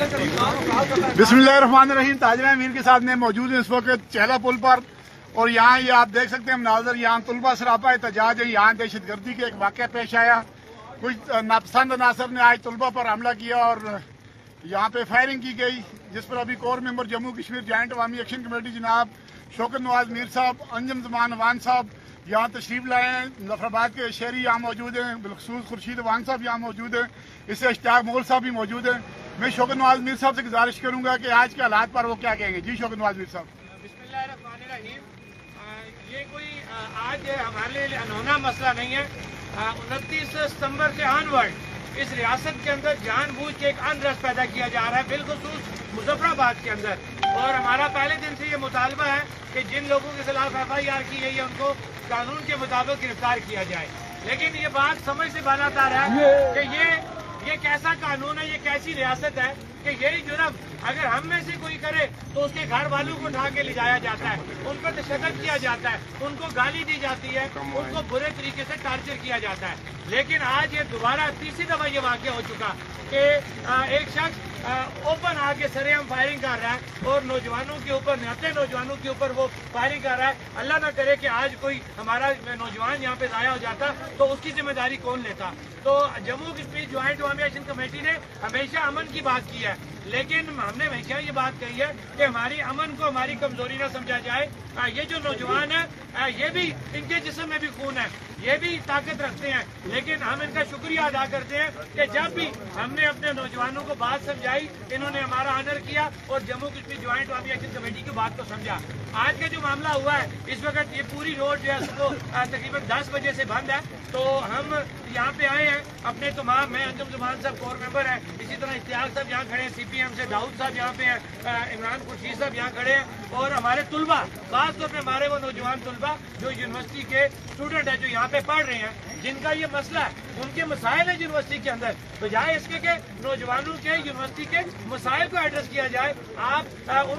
बिस्मिल्लाहिर्रहमानिर्रहीम। ताजरा अमीर के साथ में मौजूद है इस वक्त चहला पुल पर, और यहाँ ये आप देख सकते हैं मनाजर, यहाँ तलबा सरापा एहतजाज है। यहाँ दहशत गर्दी का एक वाक़या पेश आया। कुछ नापसंद अनासर ने आज तलबा पर हमला किया और यहाँ पे फायरिंग की गई, जिस पर अभी core member Jammu Kashmir Joint Awami Action Committee जनाब शौकत नवाज मीर साहब, अंजम जमान अवान साहब यहाँ तशरीफ लाए हैं। मुजफ्फराबाद के शहरी यहाँ मौजूद हैं, बिलखसूस खुर्शीद अवान साहब यहाँ मौजूद हैं, इससे इश्तियाक मुगल साहब भी मौजूद हैं। मैं शौकत नवाज मीर साहब से गुजारिश करूंगा कि आज के हालात पर वो क्या कहेंगे। जी शौकत नवाज मीर साहब। बिस्मिल्लाहिर्रहमानिर्रहीम। ये कोई आज हमारे लिए अनहोना मसला नहीं है। 29 सितंबर से ऑनवर्ड इस रियासत के अंदर जानबूझ के एक अनरेस्ट पैदा किया जा रहा है, बिलखुसूस मुजफ्फराबाद के अंदर। और हमारा पहले दिन से ये मुतालबा है कि जिन लोगों के खिलाफ FIR की गई है उनको कानून के मुताबिक गिरफ्तार किया जाए। लेकिन ये बात समझ से बालातर है कि ये कैसा कानून है, ये कैसी रियासत है कि यही जुर्म अगर हम में से कोई करे तो उसके घर वालों को उठा के ले जाया जाता है, उन पर तशद्दुद किया जाता है, उनको गाली दी जाती है, उनको बुरे तरीके से टार्चर किया जाता है। लेकिन आज ये दोबारा तीसरी दफा ये वाक़या हो चुका कि एक शख्स ओपन आके सरेआम फायरिंग कर रहा है और नौजवानों के ऊपर, निहत्ते नौजवानों के ऊपर वो फायरिंग कर रहा है। अल्लाह ना करे कि आज कोई हमारा नौजवान यहाँ पे ज़ाया हो जाता तो उसकी जिम्मेदारी कौन लेता। तो जम्मू कश्मीर ज्वाइंट अवामी एक्शन कमेटी ने हमेशा अमन की बात की है, लेकिन हमने हमेशा ये बात कही है कि हमारी अमन को हमारी कमजोरी न समझा जाए। ये जो नौजवान है ये भी, इनके जिस्म में भी खून है, ये भी ताकत रखते हैं, लेकिन हम इनका शुक्रिया अदा करते हैं कि जब भी हमने अपने नौजवानों को बात समझाई, इन्होंने हमारा ऑनर किया और जम्मू कश्मीर ज्वाइंट अवामी एक्शन कमेटी की बात को समझा। आज का जो मामला हुआ है, इस वक्त ये पूरी रोड जो है सुबह तकरीबन 10 बजे से बंद है। तो हम यहाँ पे आए हैं अपने तमाम, मैं अंजम जमान साहब कोर मेंबर है, इसी तरह इश्तियाक साहब यहाँ खड़े हैं, CPM से दाऊद साहब यहाँ पे हैं, इमरान खुर्शीद साहब यहाँ खड़े हैं, और हमारे तुलबा, खासतौर पे हमारे वो नौजवान तुलबा जो यूनिवर्सिटी के स्टूडेंट है, जो यहाँ पे पढ़ रहे हैं, जिनका ये मसला है, उनके मसाइल है यूनिवर्सिटी के अंदर। तो जाए इसके के नौजवानों के यूनिवर्सिटी के मसाइल को एड्रेस किया जाए। आप उन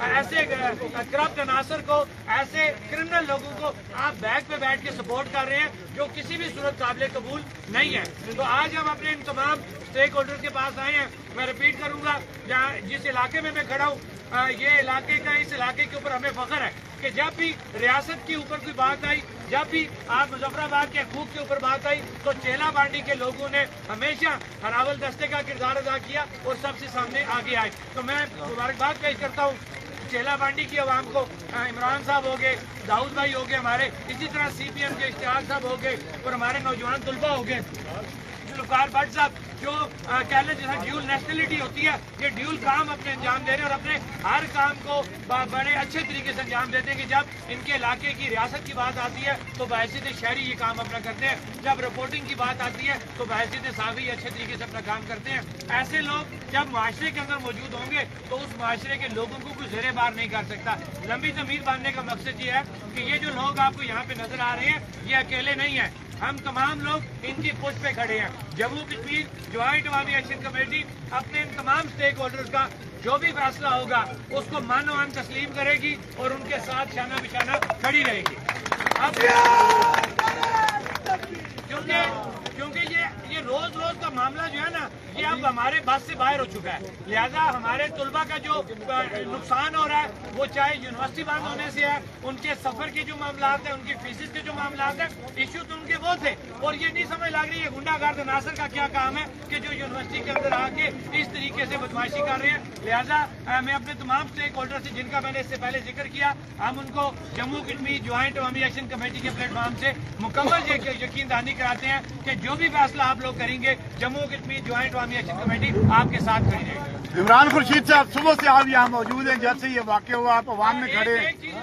ऐसे करप्ट अनासर को, ऐसे क्रिमिनल लोगों को आप बैक पे बैठ के सपोर्ट कर रहे हैं जो किसी भी सूरत काबिल कबूल नहीं है। तो आज हम अपने इन तमाम स्टेक होल्डर्स के पास आए हैं। मैं रिपीट करूंगा, जहाँ जिस इलाके में मैं खड़ा हूँ, ये इलाके का, इस इलाके के ऊपर हमें फख्र है कि जब भी रियासत के ऊपर कोई बात आई, जब भी आप मुजफ्फराबाद के हकूक के ऊपर बात आई, तो चेला बांडी के लोगों ने हमेशा हरावल दस्ते का किरदार अदा किया और सबसे सामने आगे आए। तो मैं मुबारकबाद पेश करता हूँ चेला बांडी की आवाम को। इमरान साहब हो गए, दाऊद भाई हो गए हमारे, इसी तरह CPM के इश्तियाक साहब हो गए, और हमारे नौजवान तुलबा हो गए, जुल्फकार भट्ट साहब, जो कह लें जैसा ड्यूल नेशनलिटी होती है, ये ड्यूल काम अपने अंजाम दे रहे हैं और अपने हर काम को बड़े अच्छे तरीके से अंजाम देते हैं कि जब इनके इलाके की रियासत की बात आती है तो बहैसियत शहरी ये काम अपना करते हैं, जब रिपोर्टिंग की बात आती है तो बहैसियत साफी अच्छे तरीके से अपना काम करते हैं। ऐसे लोग जब माशरे के अंदर मौजूद होंगे तो उस माशरे के लोगों को कोई ज़ेरे बार नहीं कर सकता। लंबी ज़मीर बांधने का मकसद ये है कि ये जो लोग आपको यहाँ पे नजर आ रहे हैं ये अकेले नहीं है, हम तमाम लोग इनकी पुश पे खड़े हैं। जम्मू कश्मीर ज्वाइंट अवामी एक्शन कमेटी अपने इन तमाम स्टेक होल्डर्स का जो भी फैसला होगा उसको मानो मन तस्लीम करेगी और उनके साथ शाना बिशाना खड़ी रहेगी। अब क्योंकि ये रोज का मामला जो है ना, ये अब हमारे बस से बाहर हो चुका है, लिहाजा हमारे तुलबा का जो नुकसान हो रहा है वो चाहे यूनिवर्सिटी बंद होने से है, उनके सफर के जो मामला हैं, उनकी फीसिस के जो मामला हैं, इश्यू तो उनके वो थे। और ये नहीं समझ लग रही है गुंडागर्द नासर का क्या काम है कि जो यूनिवर्सिटी के अंदर आके इस तरीके से बदमाशी कर रहे हैं। लिहाजा मैं अपने तमाम स्टेक होल्डर से, जिनका मैंने इससे पहले जिक्र किया, हम उनको जम्मू कश्मीर ज्वाइंट अवामी एक्शन कमेटी के प्लेटफॉर्म से मुकम्मल यकीन दहानी कराते हैं कि जो भी फैसला आप लोग करेंगे, जम्मू कश्मीर ज्वाइंट अवामी एक्शन कमेटी आपके साथ खड़ी रहेगी। इमरान खुर्शीद साहब, सुबह से आप यहाँ मौजूद हैं, जब से ये वाक़या हुआ आप अवाम में खड़े हैं। एक चीज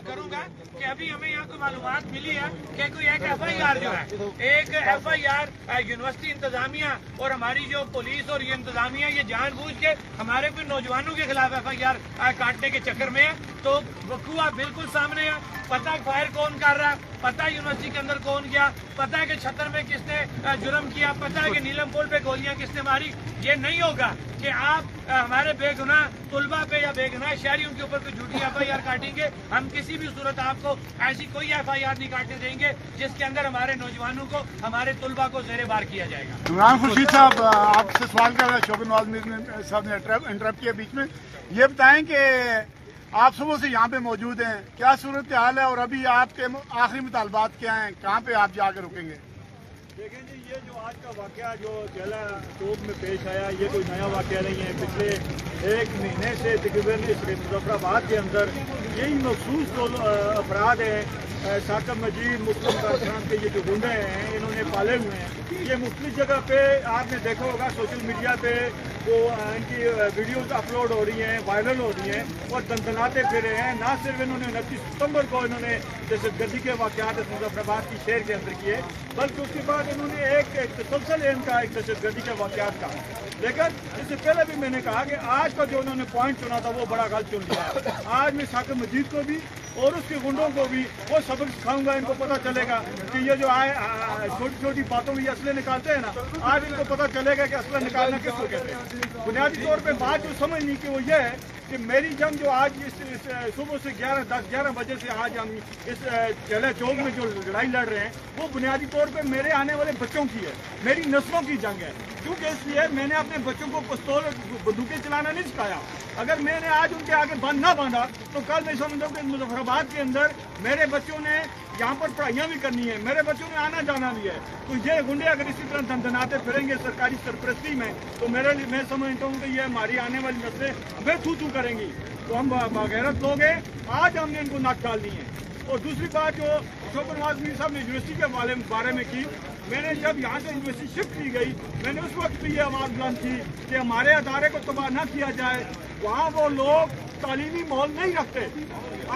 करूंगा कि अभी हमें यहाँ कोई मालूमात मिली है कि कोई एक FIR जो है, एक FIR यूनिवर्सिटी इंतजामिया और हमारी जो पुलिस और ये इंतजामिया ये जानबूझ के हमारे कोई नौजवानों के खिलाफ FIR काटने के चक्कर में है। तो वकूआ बिल्कुल सामने है, पता फायर कौन कर रहा है, पता है यूनिवर्सिटी के अंदर कौन गया, पता है कि छतर में किसने जुर्म किया, पता है कि नीलम पुल पे गोलियां किसने मारी। ये नहीं होगा कि आप हमारे बेगुनाह तुलबा पे या बेगुनाह शहरियों के ऊपर कोई झूठी FIR काटेंगे। हम किसी भी सूरत आपको ऐसी कोई FIR नहीं काटने देंगे जिसके अंदर हमारे नौजवानों को, हमारे तुलबा को ज़ेरे बार किया जाएगा। इमरान खुर्शीद साहब, आपसे सवाल कर रहा है, शौकत नवाज मीर साहब ने इंटरप्ट किया बीच में। ये बताएं कि आप सुबह से यहाँ पे मौजूद हैं, क्या सूरत हाल है और अभी आपके आखिरी मुतालबात क्या हैं, कहाँ पे आप जाकर रुकेंगे? देखें जी, ये जो आज का वाक़या जो चेला चौक में पेश आया, ये कोई नया वाक़या नहीं है। पिछले 1 महीने से तकरीबन इस मुजफ्फराबाद के अंदर यही मखसूस जो अफराद हैं, साकब मजीद, मुस्लिम कारखान के ये जो गुंडे हैं, इन्होंने पाले हुए हैं। ये मुख्तलिफ जगह पे आपने देखा होगा, सोशल मीडिया पे वो इनकी वीडियोस अपलोड हो रही हैं, वायरल हो रही हैं और दंदनाते फिरे हैं। ना सिर्फ इन्होंने 29 सितंबर को इन्होंने दहशतगर्दी के वाक़यात मुजफ्फराबाद की शहर के अंदर किए, बल्कि उसके बाद इन्होंने एक तसलसल इनका एक दहशतगर्दी के वाक़यात का। लेकिन इससे पहले भी मैंने कहा कि आज का जो उन्होंने पॉइंट चुना था वो बड़ा गलत चुन लिया। आज मैं साकिब मजीद को भी और उसके गुंडों को भी वो सबक सिखाऊंगा। इनको पता चलेगा कि ये जो छोटी छोटी बातों में ये असले निकालते हैं ना, आज इनको पता चलेगा कि असला निकालना किसको कहते हैं। बुनियादी तौर पे बात जो समझनी कि वो ये है कि मेरी जंग जो आज इस सुबह से 10-11 बजे से आज हम इस चेला चौक में जो लड़ाई लड़ रहे हैं, वो बुनियादी तौर पे मेरे आने वाले बच्चों की है, मेरी नस्लों की जंग है। क्योंकि इसलिए मैंने अपने बच्चों को पिस्तौल बंदूकें चलाना नहीं सिखाया। अगर मैंने आज उनके आगे बंद ना बांधा तो कल मैं समझता हूँ कि मुजफ्फराबाद के अंदर मेरे बच्चों ने यहाँ पर पढ़ाइयाँ भी करनी है, मेरे बच्चों ने आना जाना भी है। तो ये गुंडे अगर इसी तरह दंदनाते फिरेंगे सरकारी सरपरस्ती में, तो मेरे लिए मैं समझता हूँ कि ये हमारी आने वाली नस्लें हमें थू करेंगी। तो हम बगैरत लोग हैं, आज हमने इनको नाक डालनी है। और दूसरी बात जो शौकत नवाज मीर साहब ने यूनिवर्सिटी के बारे में की, मैंने जब यहाँ से यूनिवर्सिटी शिफ्ट की गई, मैंने उस वक्त भी ये आवाज़ बुलंद की कि हमारे अदारे को तबाह न किया जाए। वहाँ वो लोग तालीमी माहौल नहीं रखते।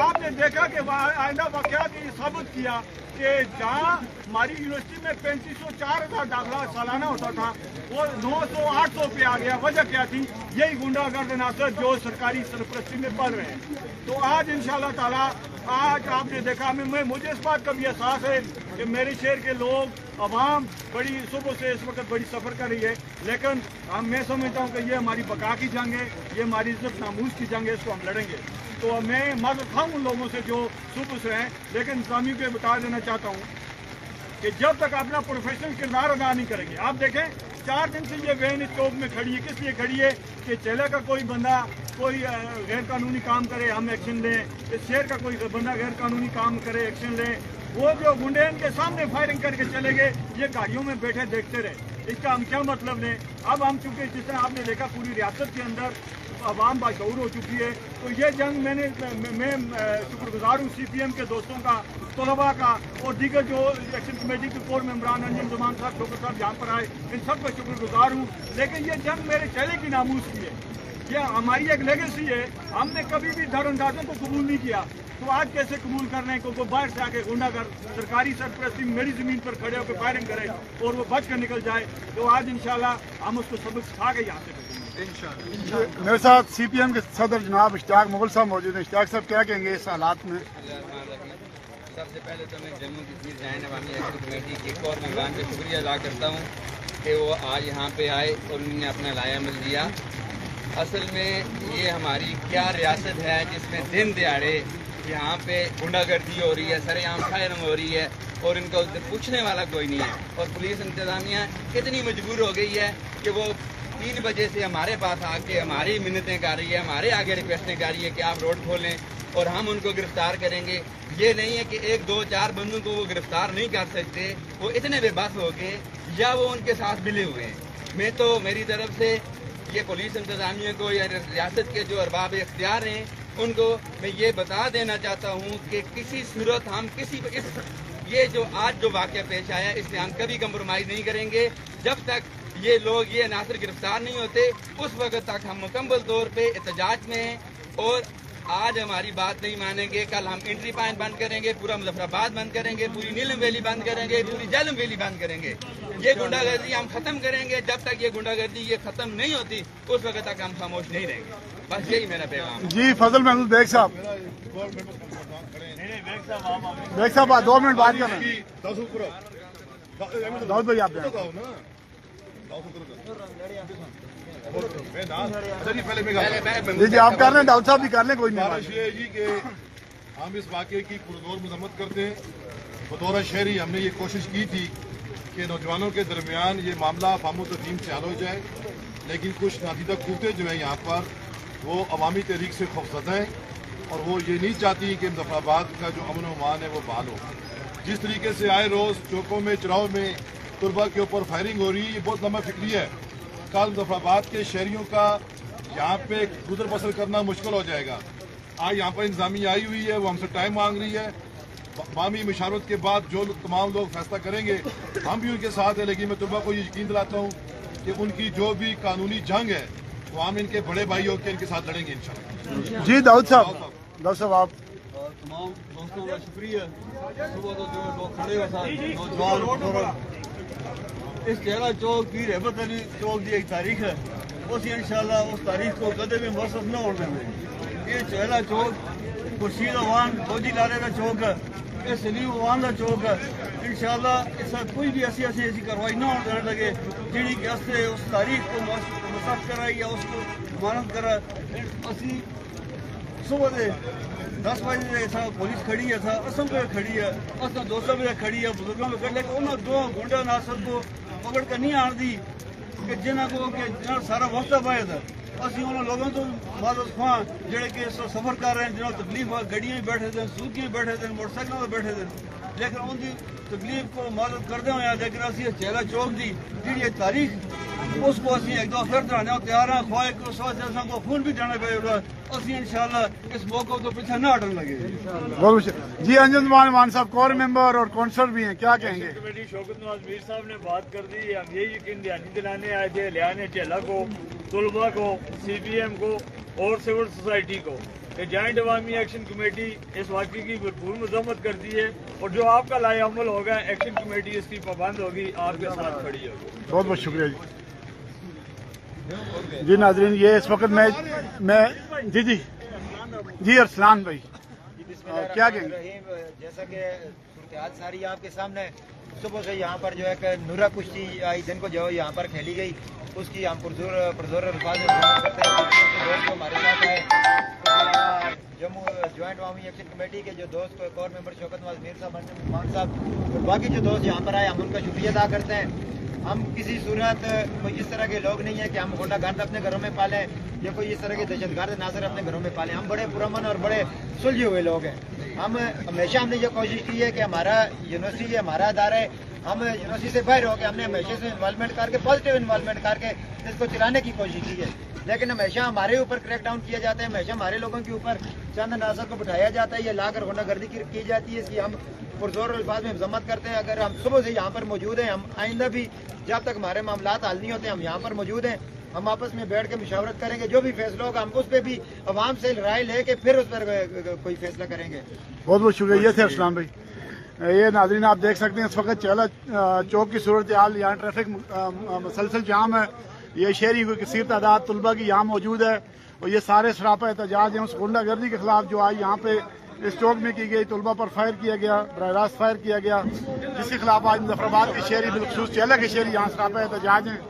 आपने देखा कि आइंदा वाक़यात ने साबित किया कि जहाँ हमारी यूनिवर्सिटी में 3500-4000 दाखिला सालाना होता था, वो 900-800 पे आ गया। वजह क्या थी? यही गुंडागर्द अनासर जो सरकारी सरपरस्ती में पढ़ रहे हैं। तो आज इंशाअल्लाह ताला आज आपने देखा, मुझे इस बात का भी एहसास है कि मेरे शहर के लोग अवाम बड़ी सुबह से इस वक्त बड़ी सफ़र कर रही है। लेकिन मैं समझता हूँ कि ये हमारी बका की जंग है, ये हमारी इज्जत नामूस की जंग है, इसको हम लड़ेंगे। तो मैं माजूर खाऊँ उन लोगों से जो सुबह से हैं, लेकिन इंतजामियों को बता देना चाहता हूँ कि जब तक अपना प्रोफेशनल किरदार अदा नहीं करेंगे। आप देखें 4 दिन से ये वैन इस चौक में खड़ी है, किस लिए खड़ी है? कि चेले का कोई बंदा कोई गैर कानूनी काम करे, हम एक्शन लें। इस शहर का कोई बंदा गैर कानूनी काम करे, एक्शन लें। वो जो गुंडे इनके सामने फायरिंग करके चले गए, ये गाड़ियों में बैठे देखते रहे। इसका हम क्या मतलब लें? अब हम चूंकि जिस तरह आपने देखा पूरी रियासत के अंदर अवाम बाशऊर हो चुकी है, तो ये जंग मैं शुक्रगुजार हूँ CPM के दोस्तों का, तलबा का और दीगर जो इलेक्शन कमेटी के कोर मेम्बरान अंजुम जमान साहब, शौकत साहब यहाँ पर आए, इन सब का शुक्रगुजार हूँ। लेकिन ये जंग मेरे चेले की नामूस की है, ये हमारी एक लेगेसी है। हमने कभी भी धरअंदाजों को कबूल नहीं किया, तो आज कैसे कबूल कर रहे हैं? क्योंकि बाहर से आके गुंडागर्द सरकारी सरपरस्ती मेरी ज़मीन पर खड़े होकर फायरिंग करे और वो बच कर निकल जाए। तो आज इंशाल्लाह हम उसको सबक सिखा के यहाँ से भेजेंगे। मेरे साथ CPM के सदर जनाब इश्तियाक मुगल साहब मौजूद हैं। इश्तियाक साहब, क्या कहेंगे इस हालात में? सबसे पहले तो मैं जम्मू कश्मीर जाने वाली एक्शन कमेटी के कोर मेम्बरान का शुक्रिया अदा करता हूँ कि वो आज यहाँ पे आए और उन्होंने अपना लायामल दिया। असल में ये हमारी क्या रियासत है जिसमें दिन दिहाड़े यहाँ पे गुंडागर्दी हो रही है, सरेआम फायरिंग हो रही है और इनका उससे पूछने वाला कोई नहीं है। और पुलिस इंतजामिया इतनी मजबूर हो गई है कि वो 3 बजे से हमारे पास आके हमारी मिन्नतें कर रही है, हमारे आगे रिक्वेस्टें कर रही है कि आप रोड खोलें और हम उनको गिरफ्तार करेंगे। ये नहीं है कि 1, 2, 4 बंदों को वो गिरफ्तार नहीं कर सकते, वो इतने बेबस हो गए या वो उनके साथ मिले हुए हैं। मैं तो मेरी तरफ से ये पुलिस इंतजामिया को या रियासत के जो अरबाब इख्तियार हैं उनको मैं ये बता देना चाहता हूँ कि किसी सूरत हम ये जो आज जो वाक़या पेश आया इससे हम कभी कंप्रोमाइज़ नहीं करेंगे। जब तक ये लोग ये नासिर गिरफ्तार नहीं होते उस वक्त तक हम मुकम्मल तौर पे एहतजाज में हैं और آج ہماری بات نہیں مانیں گے، کل ہم انٹری پوائنٹ بند کریں گے، پورا مظفرآباد بند کریں گے، پوری نیلم ویلی بند کریں گے، پوری جہلم ویلی بند کریں گے. یہ گنڈا گردی ہم ختم کریں گے. جب تک یہ گنڈا گردی یہ ختم نہیں ہوتی اس وقت تک ہم خاموش نہیں رہیں گے. بس یہی میرا پیغام. جی فضل محمود بیگ صاحب، بیگ صاحب 2 منٹ بات کرنا ہے. داؤد بھائی آپ جی آپ کر لیں، داؤد صاحب بھی کر لیں، کوئی نہیں. یہ ہے جی کہ ہم اس واقعے کی پرزور مذمت کرتے ہیں. بطور شہری ہم نے یہ کوشش کی تھی کہ نوجوانوں کے درمیان یہ معاملہ فہم و تفہیم سے حل ہو جائے، لیکن کچھ نادیدہ قوتیں جو ہیں یہاں پر وہ عوامی تحریک سے خوفزدہ ہیں اور وہ یہ نہیں چاہتی کہ مظفرآباد کا جو امن و امان ہے وہ بحال ہو. جس طریقے سے آئے روز چوکوں میں چراہوں میں طلباء کے اوپر فائرنگ ہو رہی ہے، یہ بہت لمبا فکری ہے. کل مظفرآباد کے شہریوں کا یہاں پہ گزر بسر کرنا مشکل ہو جائے گا. آج یہاں پر انتظامیہ آئی ہوئی ہے، وہ ہم سے ٹائم مانگ رہی ہے. باہمی مشاورت کے بعد جو تمام لوگ فیصلہ کریں گے ہم بھی ان کے ساتھ ہیں، لیکن میں طلباء کو یہ یقین دلاتا ہوں کہ ان کی جو بھی قانونی جنگ ہے وہ ہم ان کے بڑے بھائی ہو کے ان کے ساتھ لڑیں گے انشاءاللہ. جی داؤد صاحب آپ. تمام دوستوں کا شکریہ. صبح تو جو لوگ کھڑے ہوئے تھے نوجوان، اس چہرہ چوک پیر احمد علی چوک کی ایک تاریخ ہے، اس انشاءاللہ اس تاریخ کو کدے بھی مرصد نہ ہونے دیں. یہ چہرہ چوک خورشید اوان فوجی لالے کا چوک ہے، یہ سلیم اوان کا چوک ہے. انشاءاللہ اس سے کوئی بھی ایسی کاروائی نہ ہونے لگے جی کہ اس تاریخ کو مصف کرائے یا اس کو ضمانت کرائے. اسی صبح سے 10 بجے پولیس کھڑی ہے، اسمبلی کھڑی ہے، دوستوں میں کھڑی ہے، بزرگوں میں کھڑی، لیکن انہوں 2 گنڈا ناصر کو پکڑ کر نہیں آن دی کہ جنہوں کو کہ سارا وقت پایا تھا. اسی انہوں لوگوں تو معذرت خواہ جڑے کہ سفر کر رہے ہیں، جنہوں تکلیف گڈیاں بھی بیٹھے تھے، سوکیاں بیٹھے تھے، موٹر سائیکلوں پہ بیٹھے تھے، لیکن ان کی تکلیف کو معذرت کرتے ہوئے لیکن اسی چہرہ چوک دی جی تاریخ اس کو اسی ایک دفعہ پھر دہرانے تیار ہیں. خواہ کو سو کو خون بھی دینا پڑے گا. اسی انشاءاللہ اس موقع تو پیچھے نہ ہٹنے لگے. بہت جی انجن مان صاحب کور ممبر اور کونسلر بھی ہیں، کیا کہیں گے؟ کمیٹی شوکت نواز میر صاحب نے بات کر دی. ہم یہ یقین دلانے آئے تھے لیانے چہلا کو، طلباء کو، سی پی ایم کو اور سول سوسائٹی کو کہ جوائنٹ عوامی ایکشن کمیٹی اس واقعے کی بھرپور مذمت کرتی ہے اور جو آپ کا لائے عمل ہوگا ایکشن کمیٹی اس کی پابند ہوگی، آپ کے ساتھ کھڑی ہوگی. بہت بہت شکریہ جی ناظرین. یہ اس وقت میں جی ارسلان بھائی کیا کہیں گے؟ جیسا کہ صورتحال ساری آپ کے سامنے، صبح سے یہاں پر جو ہے کہ نورا کشتی آئی دن کو جو یہاں پر کھیلی گئی اس کی ہم پرزور الفاظ میں کرتے ہیں. دوست کو ہمارے ساتھ آئے جموں جوائنٹ عوامی ایکشن کمیٹی کے جو دوست کو ایک اور ممبر شوکت نواز میر صاحب، مان صاحب اور باقی جو دوست یہاں پر آئے ہم ان کا شکریہ ادا کرتے ہیں. ہم کسی صورت کوئی اس طرح کے لوگ نہیں ہیں کہ ہم غنڈہ گرد اپنے گھروں میں پالیں یا کوئی اس طرح کے دہشت گرد ناظر اپنے گھروں میں پالیں. ہم بڑے پرامن اور بڑے سلجھے ہوئے لوگ ہیں. ہمیشہ ہم نے یہ کوشش کی ہے کہ ہمارا یونیورسٹی ہمارا ادارہ ہے، ہم یونیورسٹی سے باہر ہو کے ہم نے ہمیشہ سے انوالومنٹ کر کے پازیٹیو انوالومنٹ کر کے اس کو چلانے کی کوشش کی ہے. لیکن ہمیشہ ہمارے اوپر کریک ڈاؤن کیا جاتا ہے، ہمیشہ ہمارے لوگوں کے اوپر چند عناصر کو بٹھایا جاتا ہے، یہ لا کر غنڈہ گردی کی جاتی ہے. اس کی ہم پرزور الفاظ میں مذمت کرتے ہیں. اگر ہم صبح سے یہاں پر موجود ہیں، ہم آئندہ بھی جب تک ہمارے معاملات حل نہیں ہوتے ہم یہاں پر موجود ہیں. ہم آپس میں بیٹھ کے مشاورت کریں گے، جو بھی فیصلہ ہوگا ہم اس پہ بھی عوام سے رائے لے کے پھر اس پر کوئی فیصلہ کریں گے. بہت بہت شکریہ. یہ تھے ارسلان بھائی. یہ ناظرین آپ دیکھ سکتے ہیں اس وقت چہلا چوک کی صورتحال، یہاں ٹریفک مسلسل جام ہے. یہ شہری کی کثیر تعداد طلباء کی یہاں موجود ہے اور یہ سارے سراپا احتجاج ہیں اس غنڈہ گردی کے خلاف جو آج یہاں پہ اس چوک میں کی گئی. طلباء پر فائر کیا گیا، براہ راست فائر کیا گیا، جس کے خلاف آج مظفرآباد کے شہری بالخصوص چہلا کے شہری یہاں سراپا احتجاج ہیں.